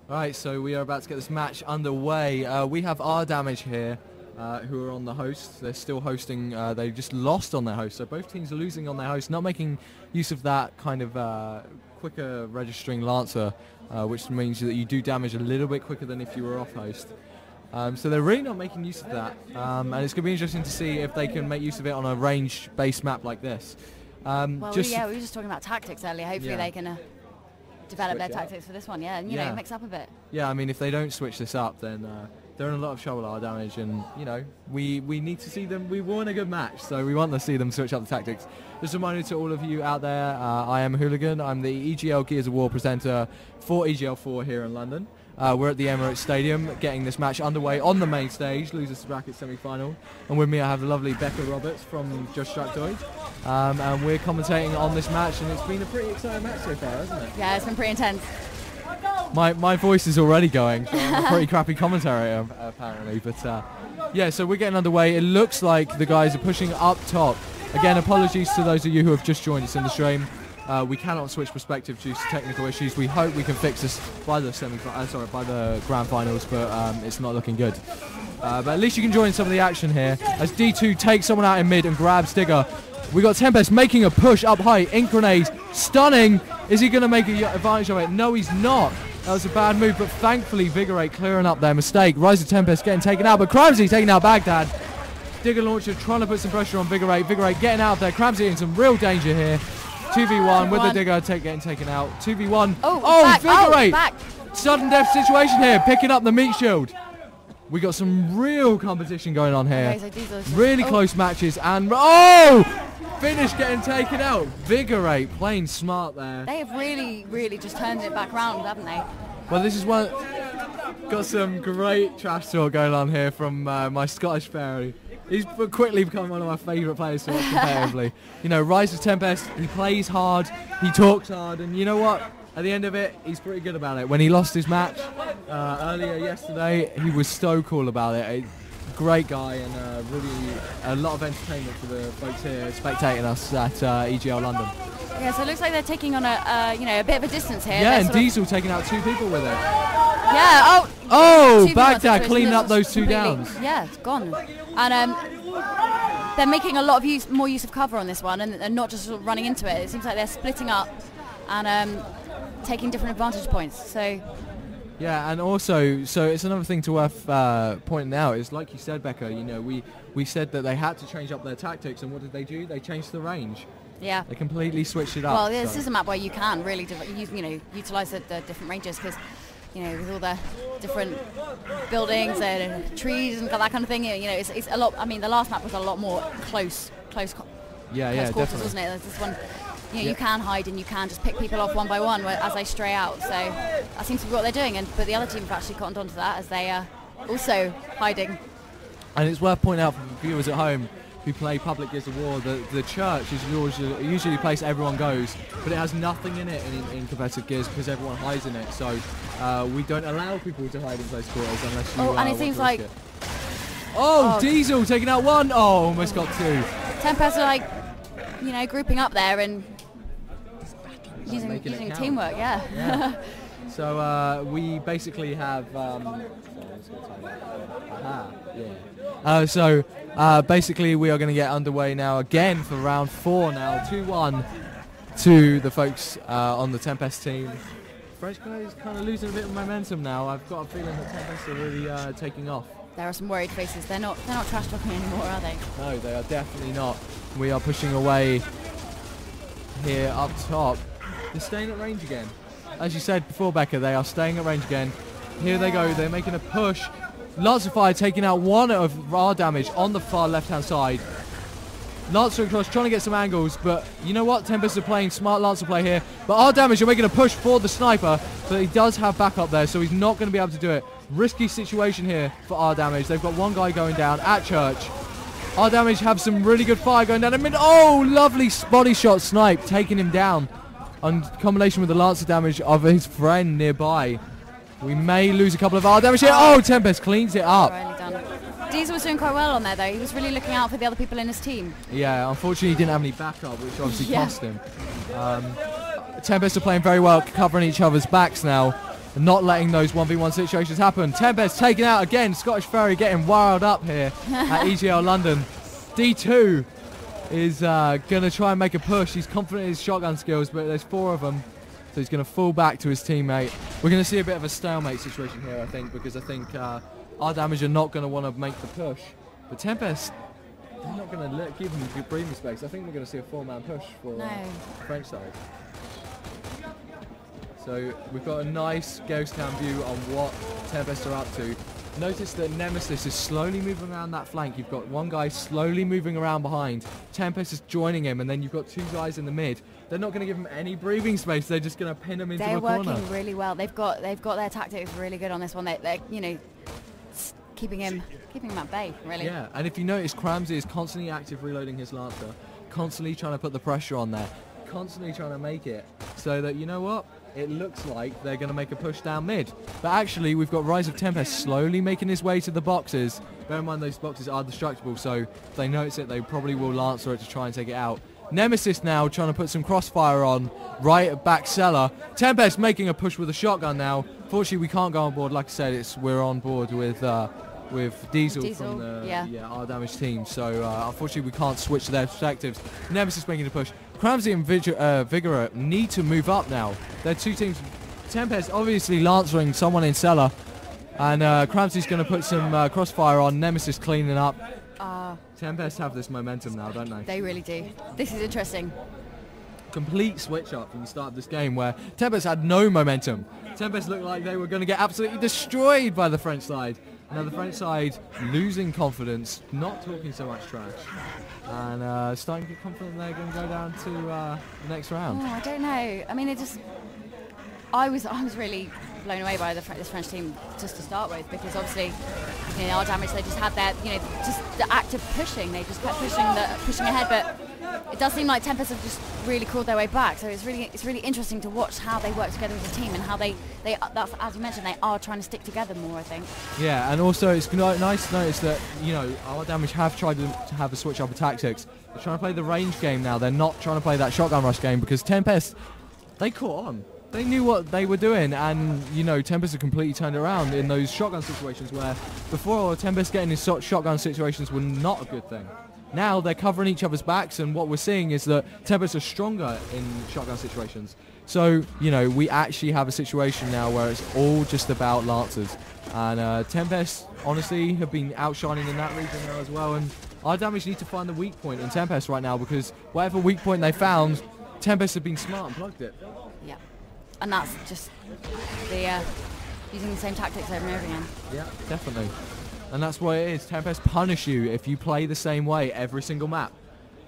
Alright, so we are about to get this match underway. We have Rdamage here, who are on the host. They're still hosting. They just lost on their host, so both teams are losing on their host, not making use of that kind of quicker registering Lancer, which means that you do damage a little bit quicker than if you were off host. So they're really not making use of that, and it's going to be interesting to see if they can make use of it on a range-based map like this. Well, we were just talking about tactics earlier. Hopefully they can develop their tactics for this one, and you know, mix up a bit. Yeah, I mean, if they don't switch this up, then they're in a lot of trouble, Rdamage, and you know, we need to see them. We want a good match, so we want to see them switch up the tactics. Just a reminder to all of you out there, I am Hooligan. I'm the EGL Gears of War presenter for EGL4 here in London. We're at the Emirates Stadium getting this match underway on the main stage, losers bracket semi-final. And with me I have the lovely Becca Roberts from Just Structoid. And we're commentating on this match, and it's been a pretty exciting match so far, hasn't it? Yeah, it's been pretty intense. My voice is already going, so I'm a pretty crappy commentary apparently. But yeah, so we're getting underway. It looks like the guys are pushing up top. Again, apologies to those of you who have just joined us in the stream. We cannot switch perspective due to technical issues. We hope we can fix this by the by the grand finals, but it's not looking good. But at least you can join some of the action here as D2 takes someone out in mid and grabs Digger. We got Tempest making a push up high. Ink grenade, stunning. Is he going to make an advantage of it? No, he's not. That was a bad move, but thankfully Vigorate clearing up their mistake. Rise of Tempest getting taken out, but Cramsey taking out Baghdad. Digger launcher trying to put some pressure on Vigorate. Vigorate getting out of there. Cramsey in some real danger here. 2v1 with the Digger getting taken out. 2v1. Oh, Vigorate! Sudden death situation here, picking up the meat shield. We got some real competition going on here. Okay, so really close matches, and finish getting taken out. Vigorate playing smart there. They have really just turned it back round, haven't they? Well, this is one. Got some great trash talk going on here from my Scottish fairy. He's quickly become one of my favourite players to watch competitively. You know, Rise of Tempest, he plays hard, he talks hard, and you know what? At the end of it, he's pretty good about it. When he lost his match earlier yesterday, he was so cool about it. Great guy, and really a lot of entertainment for the folks here spectating us at EGL London. Yeah, so it looks like they're taking on a bit of a distance here. Yeah, and Diesel taking out 2 people with it. Yeah. Baghdad cleaning up those 2 downs. Yeah, it's gone. And they're making a lot of more use of cover on this one, and not just sort of running into it. It seems like they're splitting up and taking different advantage points. So. Yeah, and also, so it's another thing to worth pointing out is, like you said, Becca. You know, we said that they had to change up their tactics, and what did they do? They changed the range. Yeah. They completely switched it up. Well, this is a map where you can really, utilise the different ranges, because, you know, with all the different buildings and trees and that kind of thing, you know, it's a lot. I mean, the last map was a lot more close quarters, definitely. wasn't it? This one, you know, you can hide and you can just pick people off one by one as they stray out. So that seems to be what they're doing. But the other team have actually cottoned onto that as they are also hiding. And it's worth pointing out for viewers at home who play public Gears of War, the church is usually a place everyone goes, but it has nothing in it in competitive Gears because everyone hides in it. So we don't allow people to hide in close quarters unless you. And it seems like. Diesel taking out 1. Almost got 2. Tempest are like, you know, grouping up there and using teamwork. Yeah. So we basically have. Basically we are going to get underway now again for round 4 now. 2-1 to the folks on the Tempest team. French guys kind of losing a bit of momentum now. I've got a feeling that Tempest are really taking off. There are some worried faces. They're not trash talking anymore, are they? No, they are definitely not. We are pushing away here up top. They're staying at range again. As you said before, Becca, they are staying at range again. Here they go. They're making a push. Lancer Fire taking out 1 of Rdamage on the far left-hand side. Lancer across, trying to get some angles, but you know what? Tempest are playing smart Lancer play here. But Rdamage are making a push for the sniper, but he does have backup there, so he's not going to be able to do it. Risky situation here for Rdamage. They've got 1 guy going down at church. Rdamage have some really good fire going down. Lovely body shot snipe, taking him down. In combination with the Lancer damage of his friend nearby. We may lose a couple of Rdamage here. Tempest cleans it up. Diesel was doing quite well on there, though. He was really looking out for the other people in his team. Yeah, unfortunately he didn't have any backup, which obviously cost him. Tempest are playing very well, covering each other's backs now. and not letting those 1v1 situations happen. Tempest taken out again. Scottish Ferry getting wild up here at EGL London. D2 is going to try and make a push. He's confident in his shotgun skills, but there's 4 of them. So he's going to fall back to his teammate. We're going to see a bit of a stalemate situation here, I think, because I think Rdamage are not going to want to make the push. But Tempest, they're not going to give him good breathing space. I think we're going to see a 4-man push for the French side. So we've got a nice ghost cam view on what Tempest are up to. Notice that Nemesis is slowly moving around that flank. You've got one guy slowly moving around behind. Tempest is joining him, and then you've got 2 guys in the mid. They're not going to give him any breathing space. They're just going to pin him into a corner. They're working really well. They've got their tactics really good on this one. They're you know, keeping him at bay, really. Yeah, and if you notice, Cramsey is constantly active reloading his Lancer, constantly trying to put the pressure on there, constantly trying to make it so that, you know what, it looks like they're going to make a push down mid. But actually, we've got Rise of Tempest slowly making his way to the boxes. Bear in mind, those boxes are destructible, so if they notice it, they probably will Lancer it to try and take it out. Nemesis now trying to put some crossfire on right at back cellar. Tempest making a push with a shotgun now. Fortunately, we can't go on board. Like I said, we're on board with Diesel from the Rdamage team. So unfortunately, we can't switch their perspectives. Nemesis making a push. Cramsey and Vigora need to move up now. They're 2 teams. Tempest obviously lancering someone in cellar, and Cramsey's going to put some crossfire on. Nemesis cleaning up. Tempest have this momentum now, don't they? They really do. This is interesting. Complete switch up from the start of this game where Tempest had no momentum. Tempest looked like they were going to get absolutely destroyed by the French side. Now the French side losing confidence, not talking so much trash, and starting to get confident they're going to go down to the next round. Oh, I don't know. I mean, I was really blown away by this French team just to start with, because obviously, you know, Rdamage, they just had their, you know, just the act of pushing. They just kept pushing ahead, but it does seem like Tempest have just really crawled their way back. So it's really interesting to watch how they work together as a team, and how that's, as you mentioned, they are trying to stick together more, I think. Yeah, and also it's nice to notice that, you know, Rdamage have tried to have a switch up of tactics. They're trying to play the range game now. They're not trying to play that shotgun rush game, because Tempest, they caught on. They knew what they were doing, and, you know, Tempest have completely turned around in those shotgun situations where before Tempest getting in shotgun situations were not a good thing. Now they're covering each other's backs, and what we're seeing is that Tempest are stronger in shotgun situations. So, you know, we actually have a situation now where it's all just about Lancers. And Tempest, honestly, have been outshining in that region now as well. And Rdamage need to find the weak point in Tempest right now, because whatever weak point they found, Tempest have been smart and plugged it. Yeah. And that's just the using the same tactics over and over again. Yeah, definitely. And that's what it is. Tempest punish you if you play the same way every single map.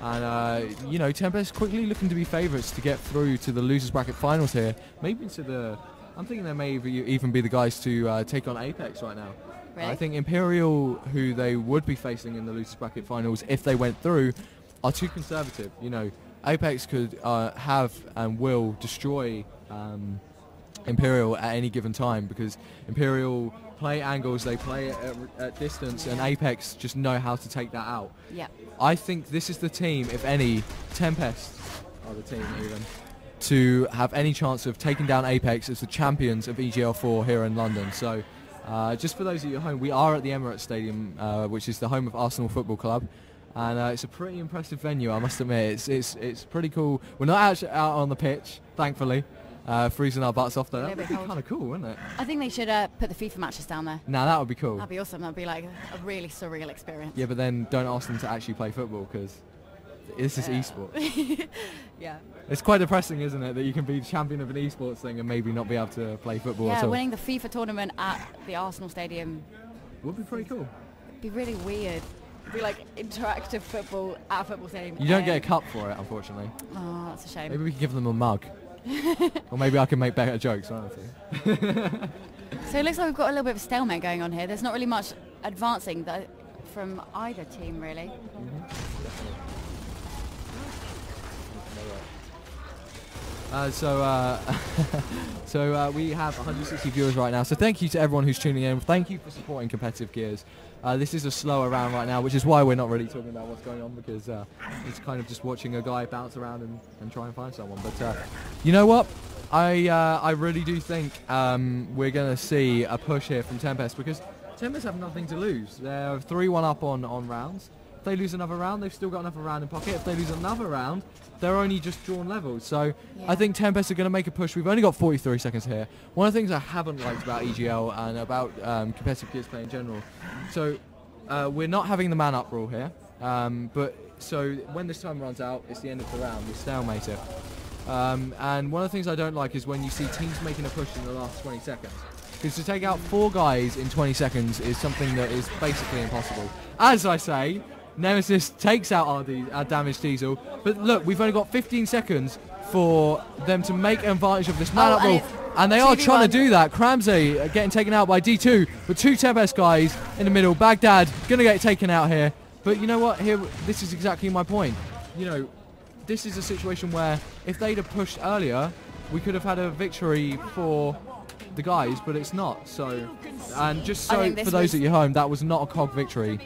And, you know, Tempest quickly looking to be favourites to get through to the losers bracket finals here. Maybe into the... I'm thinking they may even be the guys to take on Apex right now. Really? I think Imperial, who they would be facing in the losers bracket finals if they went through, are too conservative. You know, Apex could have and will destroy Imperial at any given time, because Imperial play angles, they play at distance, and Apex just know how to take that out. Yeah. I think this is the team, if any, Tempest are the team even, to have any chance of taking down Apex as the champions of EGL4 here in London. So just for those of you at home, we are at the Emirates Stadium, which is the home of Arsenal Football Club. And it's a pretty impressive venue, I must admit. It's pretty cool. We're not actually out on the pitch, thankfully. Freezing our butts off there. That would be kind of cool, wouldn't it? I think they should put the FIFA matches down there. Now that would be cool. That'd be awesome. That'd be like a really surreal experience. Yeah, but then don't ask them to actually play football, because this is esports. Yeah. It's quite depressing, isn't it, that you can be champion of an esports thing and maybe not be able to play football at all. Yeah, winning the FIFA tournament at the Arsenal Stadium would be pretty cool. It'd be really weird. It'd be like interactive football at a football stadium. You don't get a cup for it, unfortunately. Oh, that's a shame. Maybe we can give them a mug. Or maybe I can make better jokes, honestly. So it looks like we've got a little bit of a stalemate going on here. There's not really much advancing from either team, really. So we have 160 viewers right now. So thank you to everyone who's tuning in. Thank you for supporting Competitive Gears. This is a slower round right now, which is why we're not really talking about what's going on, because it's kind of just watching a guy bounce around and try and find someone. But you know what? I really do think we're going to see a push here from Tempest, because Tempest have nothing to lose. They're 3-1 up on rounds. If they lose another round, they've still got another round in pocket. If they lose another round, they're only just drawn levels. So I think Tempest are going to make a push. We've only got 43 seconds here. One of the things I haven't liked about EGL and about competitive gears play in general, so we're not having the man up rule here. But so when this time runs out, it's the end of the round. We stalemate it. And one of the things I don't like is when you see teams making a push in the last 20 seconds. Because to take out 4 guys in 20 seconds is something that is basically impossible. As I say, Nemesis takes out our Rdamage Diesel. But look, we've only got 15 seconds for them to make an advantage of this man-up rule. And they are trying to do that. Cramsey getting taken out by D2. But 2 Tempest guys in the middle. Baghdad going to get taken out here. But you know what? Here, this is exactly my point. You know, this is a situation where if they'd have pushed earlier, we could have had a victory for the guys, but it's not. So, and just so for those at your home, that was not a COG victory.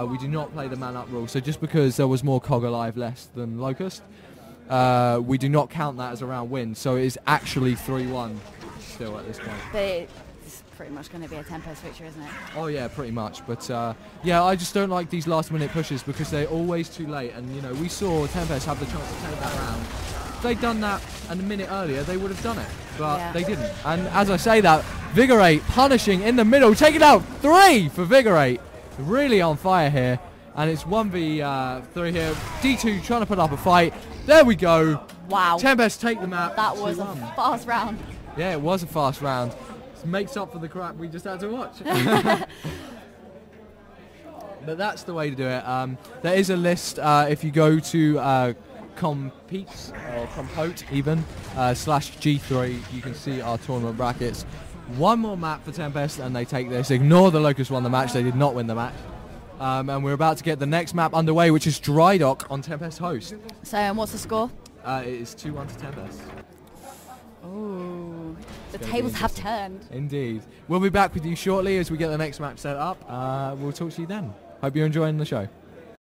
We do not play the man-up rule. So just because there was more COG alive less than LOCUST, we do not count that as a round win. So it is actually 3-1 still at this point. But it's pretty much going to be a Tempest victory, isn't it? Oh yeah, pretty much. But yeah, I just don't like these last-minute pushes because they're always too late. And you know, we saw Tempest have the chance to take that round. If they'd done that a minute earlier, they would have done it. But they didn't. And as I say that, Vigorate punishing in the middle, taking out 3 for Vigorate. Really on fire here. And it's 1v3 here. D2 trying to put up a fight. There we go. Wow. Tempest take the map. That was a fast round. Yeah, it was a fast round. This makes up for the crap we just had to watch. But that's the way to do it. There is a list if you go to competes or compote even /G3, you can see our tournament brackets. One more map for Tempest and they take this. Ignore the LOCUST won the match. They did not win the match. And we're about to get the next map underway, which is Dry Dock on Tempest host. So what's the score? It is 2-1 to Tempest. Oh, the tables have turned. Indeed. We'll be back with you shortly as we get the next map set up. We'll talk to you then. Hope you're enjoying the show.